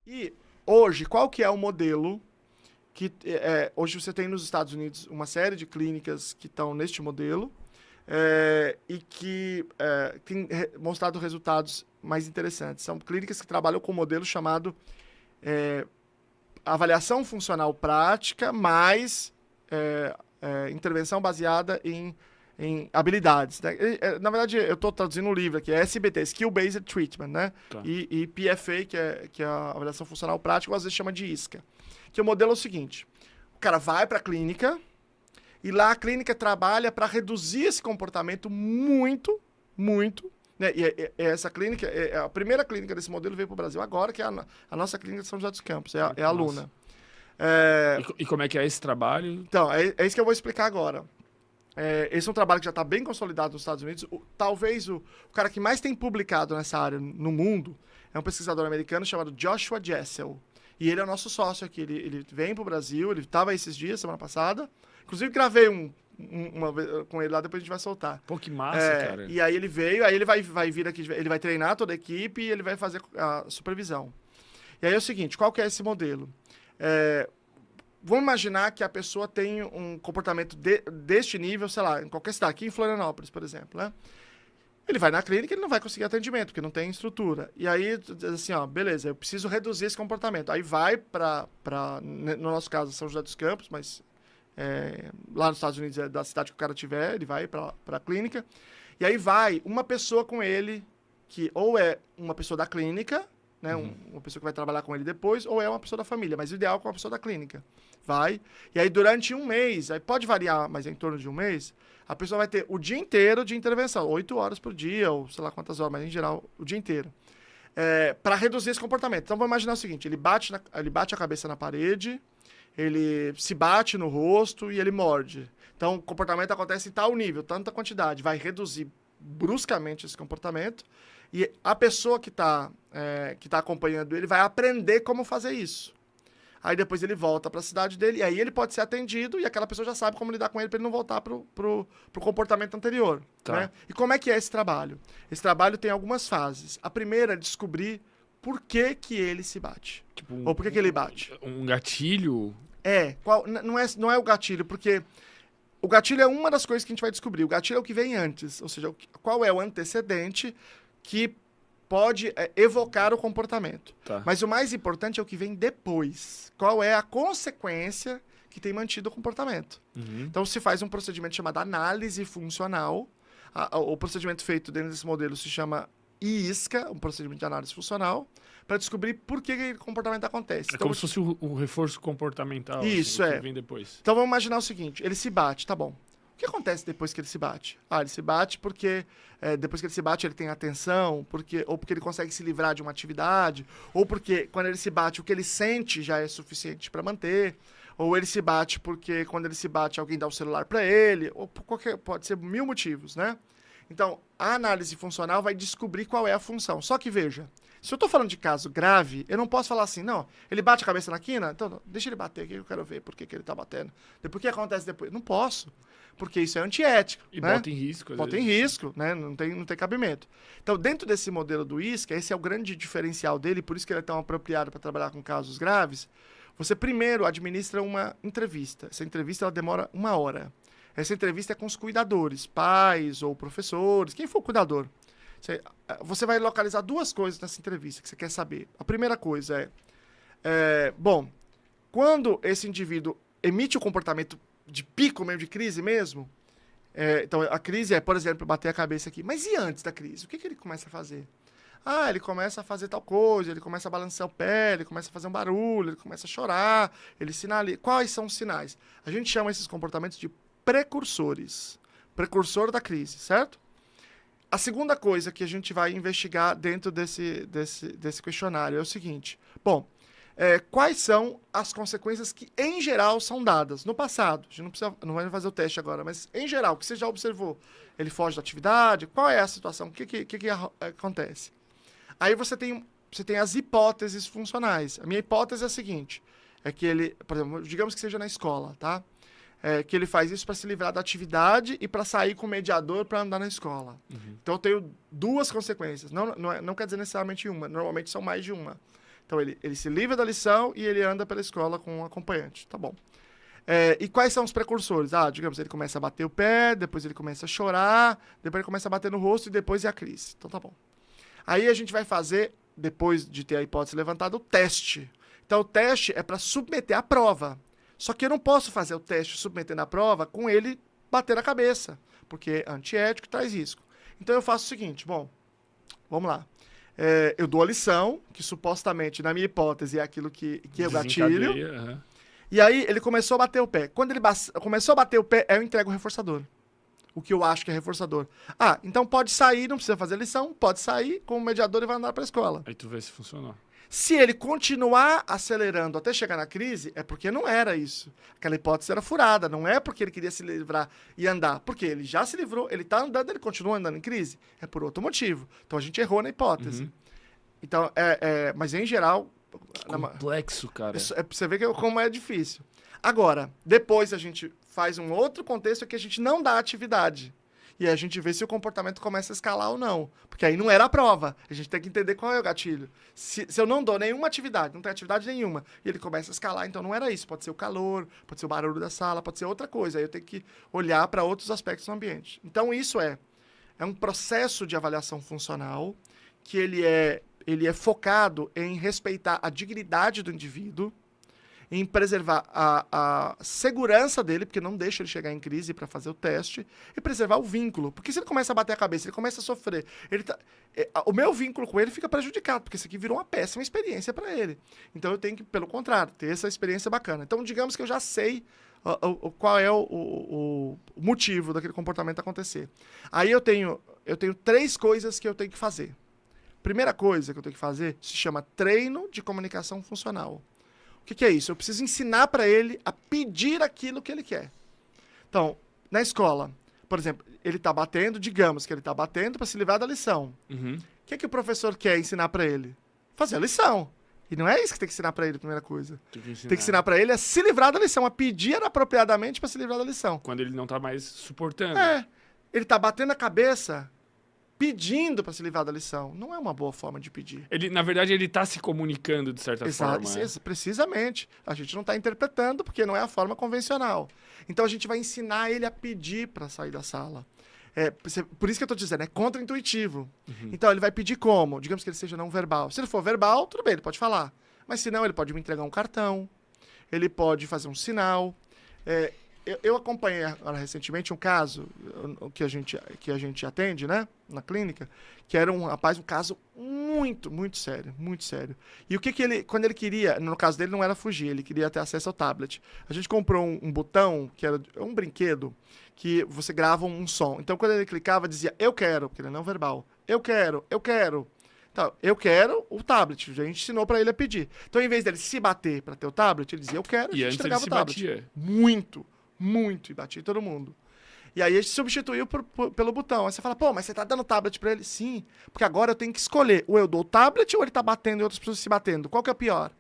E hoje, qual que é o modelo que... hoje você tem nos Estados Unidos uma série de clínicas que estão neste modelo e que tem mostrado resultados mais interessantes. São clínicas que trabalham com um modelo chamado avaliação funcional prática mais intervenção baseada em habilidades, né? Na verdade, eu estou traduzindo um livro aqui, é SBT, Skill Based Treatment, né? Tá. E PFA, que é a avaliação funcional prática, ou às vezes chama de ISCA. Que o modelo é o seguinte, o cara vai para a clínica e lá a clínica trabalha para reduzir esse comportamento muito, né? E essa clínica, a primeira clínica desse modelo veio para o Brasil agora, que é a nossa clínica de São José dos Campos, é a Luna. E como é que é esse trabalho? Então, é isso que eu vou explicar agora. Esse é um trabalho que já está bem consolidado nos Estados Unidos. Talvez o cara que mais tem publicado nessa área no mundo é um pesquisador americano chamado Joshua Jessel. E ele é o nosso sócio aqui. Ele vem para o Brasil, ele estava esses dias, semana passada. Inclusive, gravei uma vez com ele lá, depois a gente vai soltar. Pô, que massa, cara. E aí ele veio, aí ele vai vir aqui, ele vai treinar toda a equipe e ele vai fazer a supervisão. E aí é o seguinte, qual que é esse modelo? Vamos imaginar que a pessoa tem um comportamento deste nível, sei lá, em qualquer cidade, aqui em Florianópolis, por exemplo, né? Ele vai na clínica e ele não vai conseguir atendimento, porque não tem estrutura. E aí, assim, ó, beleza, eu preciso reduzir esse comportamento. Aí vai no nosso caso, São José dos Campos, mas lá nos Estados Unidos, da cidade que o cara tiver, ele vai para a clínica. E aí vai uma pessoa com ele, que ou é uma pessoa da clínica, né, uma pessoa que vai trabalhar com ele depois, ou é uma pessoa da família, mas o ideal é com uma pessoa da clínica. Vai, e aí durante um mês, aí pode variar, mas é em torno de um mês, a pessoa vai ter o dia inteiro de intervenção, 8 horas por dia, ou sei lá quantas horas, mas em geral, o dia inteiro, para reduzir esse comportamento. Então, vamos imaginar o seguinte, ele bate a cabeça na parede, ele se bate no rosto e ele morde. Então, o comportamento acontece em tal nível, tanta quantidade, vai reduzir bruscamente esse comportamento, e a pessoa que tá acompanhando ele vai aprender como fazer isso. Aí depois ele volta para a cidade dele, e aí ele pode ser atendido, e aquela pessoa já sabe como lidar com ele para ele não voltar pro comportamento anterior. Tá. Né? E como é que é esse trabalho? Esse trabalho tem algumas fases. A primeira é descobrir por que ele se bate. Tipo, ou por que ele bate. Um gatilho? Não é o gatilho, porque o gatilho é uma das coisas que a gente vai descobrir. O gatilho é o que vem antes, ou seja, qual é o antecedente que pode evocar o comportamento. Tá. Mas o mais importante é o que vem depois. Qual é a consequência que tem mantido o comportamento. Então, se faz um procedimento chamado análise funcional. O procedimento feito dentro desse modelo se chama ISCA, um procedimento de análise funcional, para descobrir por que aquele comportamento acontece. É então, como se fosse o reforço comportamental. Isso, assim, que vem depois. Então, vamos imaginar o seguinte, ele se bate, tá bom. O que acontece depois que ele se bate? Ele se bate porque, depois que ele se bate, ele tem atenção, ou porque ele consegue se livrar de uma atividade, ou porque, quando ele se bate, o que ele sente já é suficiente para manter, ou ele se bate porque, quando ele se bate, alguém dá o celular para ele, ou pode ser 1000 motivos, né? Então, a análise funcional vai descobrir qual é a função. Só que, veja, se eu estou falando de caso grave, eu não posso falar assim, não, ele bate a cabeça na quina, então deixa ele bater aqui, eu quero ver por que ele está batendo. Depois, o que acontece depois? Não posso, porque isso é antiético. E né? bota em risco. Bota em risco, né? Não tem cabimento. Então, dentro desse modelo do ISCA, esse é o grande diferencial dele, por isso que ele é tão apropriado para trabalhar com casos graves. Você primeiro administra uma entrevista. Essa entrevista ela demora 1 hora. Essa entrevista é com os cuidadores, pais ou professores, quem for o cuidador. Você vai localizar 2 coisas nessa entrevista que você quer saber. A primeira coisa quando esse indivíduo emite o comportamento de pico mesmo, de crise mesmo, então a crise é, por exemplo, bater a cabeça aqui. Mas e antes da crise? O que ele começa a fazer? Ele começa a fazer tal coisa, ele começa a balançar o pé, ele começa a fazer um barulho, ele começa a chorar, ele sinaliza. Quais são os sinais? A gente chama esses comportamentos de precursores. Precursor da crise, certo? A segunda coisa que a gente vai investigar dentro desse questionário é o seguinte. Bom, quais são as consequências que, em geral, são dadas no passado? A gente não vai fazer o teste agora, mas, em geral, o que você já observou? Ele foge da atividade? Qual é a situação? O que acontece? Aí você tem as hipóteses funcionais. A minha hipótese é a seguinte, é que ele, por exemplo, digamos que seja na escola, tá? Que ele faz isso para se livrar da atividade e para sair com o mediador para andar na escola. Então, eu tenho 2 consequências. Não quer dizer necessariamente uma. Normalmente, são mais de uma. Então, ele se livra da lição e ele anda pela escola com um acompanhante. Tá bom. E quais são os precursores? Digamos, ele começa a bater o pé, depois ele começa a chorar, depois ele começa a bater no rosto e depois é a crise. Então, tá bom. Aí a gente vai fazer, depois de ter a hipótese levantada, o teste. Então, o teste é para submeter à prova. Só que eu não posso fazer o teste submetendo à prova com ele bater na cabeça, porque é antiético e traz risco. Então, eu faço o seguinte, bom, vamos lá. Eu dou a lição, que supostamente, na minha hipótese, é aquilo que é o gatilho. Uhum. E aí, ele começou a bater o pé. Quando ele começou a bater o pé, eu entrego o reforçador. O que eu acho que é reforçador. Então pode sair, não precisa fazer lição, pode sair com o mediador e vai andar para a escola. Aí tu vê se funcionou. Se ele continuar acelerando até chegar na crise, é porque não era isso. Aquela hipótese era furada, não é porque ele queria se livrar e andar. Porque ele já se livrou, ele está andando, ele continua andando em crise. É por outro motivo. Então a gente errou na hipótese. Uhum. Então, mas em geral... Que complexo, cara. Pra você ver como é difícil. Agora, depois a gente faz um outro contexto que a gente não dá atividade. E aí a gente vê se o comportamento começa a escalar ou não. Porque aí não era a prova. A gente tem que entender qual é o gatilho. Se eu não dou nenhuma atividade, não tem atividade nenhuma, e ele começa a escalar, então não era isso. Pode ser o calor, pode ser o barulho da sala, pode ser outra coisa. Aí eu tenho que olhar para outros aspectos do ambiente. Então isso é um processo de avaliação funcional que ele é focado em respeitar a dignidade do indivíduo, em preservar a segurança dele, porque não deixa ele chegar em crise para fazer o teste, e preservar o vínculo. Porque se ele começa a bater a cabeça, ele começa a sofrer, o meu vínculo com ele fica prejudicado, porque isso aqui virou uma péssima experiência para ele. Então eu tenho que, pelo contrário, ter essa experiência bacana. Então digamos que eu já sei qual é o motivo daquele comportamento acontecer. Aí eu tenho 3 coisas que eu tenho que fazer. Primeira coisa que eu tenho que fazer se chama treino de comunicação funcional. O que é isso? Eu preciso ensinar para ele a pedir aquilo que ele quer. Então, na escola, por exemplo, ele está batendo, digamos que ele está batendo para se livrar da lição. Uhum. O que o professor quer ensinar para ele? Fazer a lição. E não é isso que tem que ensinar para ele, a primeira coisa. Tem que ensinar para ele a se livrar da lição, a pedir apropriadamente para se livrar da lição. Quando ele não está mais suportando. Ele está batendo a cabeça pedindo para se livrar da lição. Não é uma boa forma de pedir. Na verdade, ele está se comunicando de certa forma. Precisamente. A gente não está interpretando porque não é a forma convencional. Então a gente vai ensinar ele a pedir para sair da sala. Por isso que eu estou dizendo, é contra-intuitivo. Uhum. Então ele vai pedir como? Digamos que ele seja não verbal. Se ele for verbal, tudo bem, ele pode falar. Mas se não, ele pode me entregar um cartão, ele pode fazer um sinal. Eu acompanhei agora, recentemente um caso que a gente atende, né, na clínica, que era um caso muito, muito sério, muito sério. E quando ele queria, no caso dele não era fugir, ele queria ter acesso ao tablet. A gente comprou um botão, que era um brinquedo, que você grava um som. Então quando ele clicava, dizia, eu quero, porque ele é não verbal, eu quero. Então, eu quero o tablet. A gente ensinou para ele a pedir. Então, em vez dele se bater para ter o tablet, ele dizia, eu quero, e a gente entregava o tablet. Batia. Muito, e batia em todo mundo. E aí a gente substituiu pelo botão. Aí você fala, mas você tá dando tablet pra ele? Sim, porque agora eu tenho que escolher, ou eu dou o tablet ou ele tá batendo e outras pessoas se batendo. Qual que é o pior?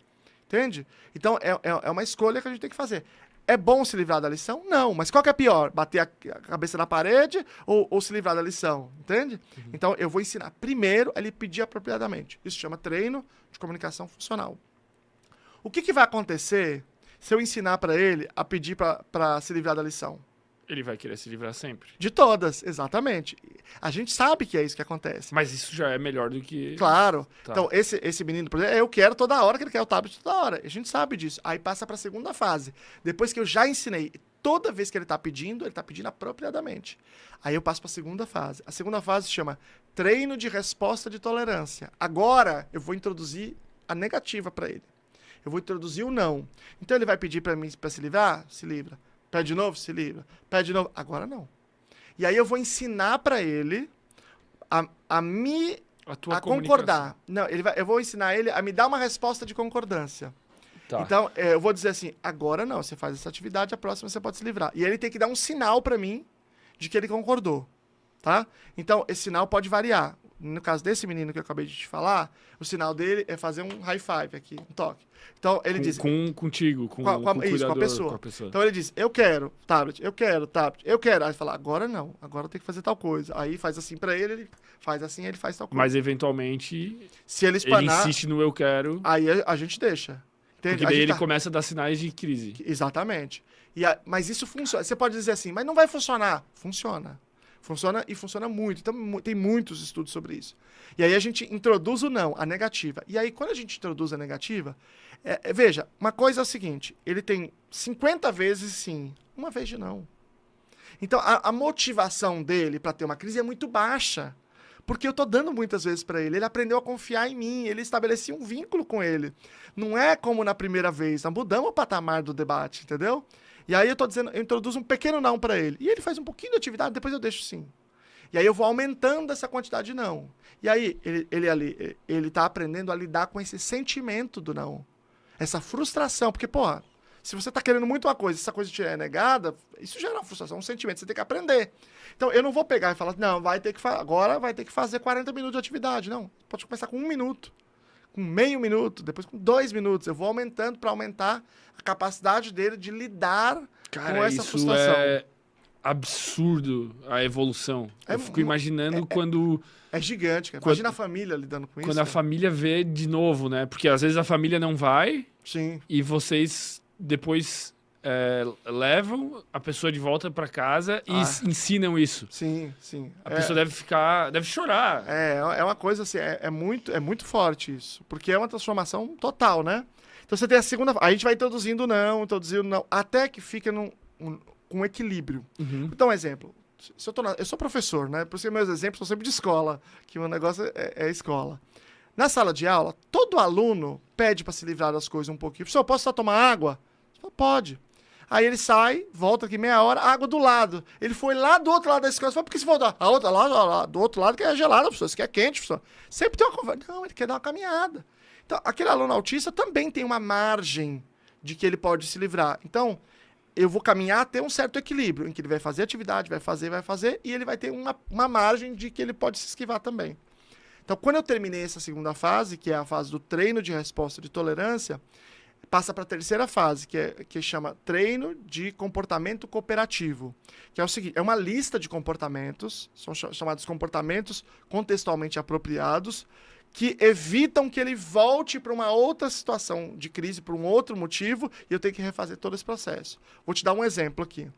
Entende? Então, é uma escolha que a gente tem que fazer. É bom se livrar da lição? Não, mas qual que é pior? Bater a cabeça na parede ou se livrar da lição? Entende? Uhum. Então, eu vou ensinar primeiro a ele pedir apropriadamente. Isso chama treino de comunicação funcional. O que vai acontecer se eu ensinar para ele a pedir para se livrar da lição? Ele vai querer se livrar sempre. De todas, exatamente. A gente sabe que é isso que acontece. Mas isso já é melhor do que... Claro. Tá. Então, esse menino, por exemplo, eu quero toda hora que ele quer o tablet toda hora. A gente sabe disso. Aí passa para a segunda fase. Depois que eu já ensinei, toda vez que ele está pedindo apropriadamente. Aí eu passo para a segunda fase. A segunda fase se chama treino de resposta de tolerância. Agora, eu vou introduzir a negativa para ele. Eu vou introduzir o não. Então, ele vai pedir para mim para se livrar? Se livra. Pede de novo? Se livra. Pede de novo? Agora não. E aí eu vou ensinar para ele a concordar. Não, eu vou ensinar ele a me dar uma resposta de concordância. Tá. Então, eu vou dizer assim, agora não, você faz essa atividade, a próxima você pode se livrar. E ele tem que dar um sinal para mim de que ele concordou. Tá? Então, esse sinal pode variar. no caso desse menino que eu acabei de te falar, o sinal dele é fazer um high five aqui, um toque. Então, ele diz... Contigo, com o isso, cuidador, com a pessoa. Então, ele diz, eu quero tablet, eu quero tablet, eu quero. Aí ele fala, agora não, agora tem que fazer tal coisa. Aí faz assim pra ele, ele faz assim, ele faz tal coisa. Mas, eventualmente, se ele ele insiste no eu quero, aí a gente deixa. Entende? porque daí ele começa a dar sinais de crise. Exatamente. Mas isso funciona. Você pode dizer assim, mas não vai funcionar. Funciona. Funciona e funciona muito. Então, tem muitos estudos sobre isso. E aí a gente introduz o não, a negativa. E aí, quando a gente introduz a negativa, veja, uma coisa é o seguinte, ele tem 50 vezes sim, uma vez de não. Então, a motivação dele para ter uma crise é muito baixa. Porque eu tô dando muitas vezes para ele. Ele aprendeu a confiar em mim, ele estabelecia um vínculo com ele. Não é como na primeira vez, nós mudamos o patamar do debate, entendeu? E aí eu tô dizendo, eu introduzo um pequeno não para ele. E ele faz um pouquinho de atividade, depois eu deixo sim. E aí eu vou aumentando essa quantidade de não. E aí ele tá aprendendo a lidar com esse sentimento do não. Essa frustração, porque, porra, se você tá querendo muito uma coisa, se essa coisa te é negada, isso gera uma frustração, um sentimento, você tem que aprender. Então, eu não vou pegar e falar, não, agora vai ter que fazer 40 minutos de atividade. Não, pode começar com 1 minuto, com meio minuto, depois com 2 minutos. Eu vou aumentando para aumentar a capacidade dele de lidar com essa frustração. É absurdo a evolução. Eu fico imaginando quando... É gigante, cara. Imagina a família lidando com isso. Quando a família vê de novo, né? Porque às vezes a família não vai. Sim. E vocês depois levam a pessoa de volta para casa e ensinam isso. Sim, sim. A pessoa deve chorar. É uma coisa assim, é muito forte isso. Porque é uma transformação total, né? Então você tem a segunda... A gente vai introduzindo não, até que fica com um equilíbrio. Uhum. Então, um exemplo. Eu sou professor, né? Por isso que meus exemplos são sempre de escola, que o negócio é escola. Na sala de aula, todo aluno pede para se livrar das coisas um pouquinho. Professor, posso só tomar água? Pode. Aí ele sai, volta aqui meia hora, água do lado. Ele foi lá do outro lado da escola. Você fala, por que você voltou? A outra lá, do outro lado que é gelada, professor. Isso aqui é quente, professor. Sempre tem uma conversa. Não, ele quer dar uma caminhada. Então, aquele aluno autista também tem uma margem de que ele pode se livrar. Então, eu vou caminhar até um certo equilíbrio, em que ele vai fazer atividade, vai fazer, e ele vai ter uma margem de que ele pode se esquivar também. Então, quando eu terminei essa segunda fase, que é a fase do treino de resposta de tolerância, passa para a terceira fase, que chama treino de comportamento cooperativo. Que é o seguinte, é uma lista de comportamentos, são chamados comportamentos contextualmente apropriados, que evitam que ele volte para uma outra situação de crise, por um outro motivo, e eu tenho que refazer todo esse processo. Vou te dar um exemplo aqui.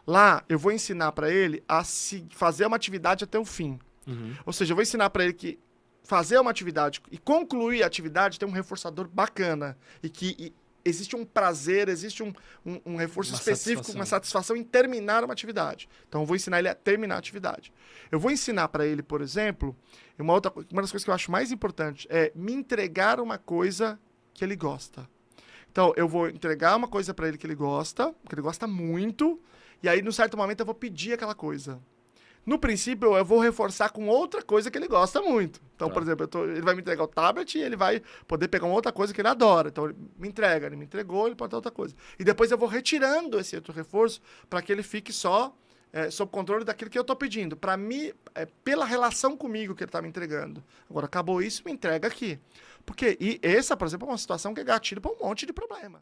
Lá, eu vou ensinar para ele a fazer uma atividade até o fim. Uhum. Ou seja, eu vou ensinar para ele que fazer uma atividade e concluir a atividade tem um reforçador bacana. E que existe um prazer, existe um reforço específico, uma satisfação em terminar uma atividade. Então, eu vou ensinar ele a terminar a atividade. Eu vou ensinar para ele, por exemplo, uma das coisas que eu acho mais importante é me entregar uma coisa que ele gosta. Então, eu vou entregar uma coisa para ele que ele gosta muito, e aí, num certo momento, eu vou pedir aquela coisa. No princípio, eu vou reforçar com outra coisa que ele gosta muito. Então, por exemplo, ele vai me entregar o tablet e ele vai poder pegar uma outra coisa que ele adora. Então, ele me entrega, ele me entregou, ele pode dar outra coisa. E depois eu vou retirando esse outro reforço para que ele fique só sob controle daquilo que eu estou pedindo. Para mim, pela relação comigo que ele está me entregando. Agora, acabou isso, me entrega aqui. Porque essa, por exemplo, é uma situação que é gatilho para um monte de problema.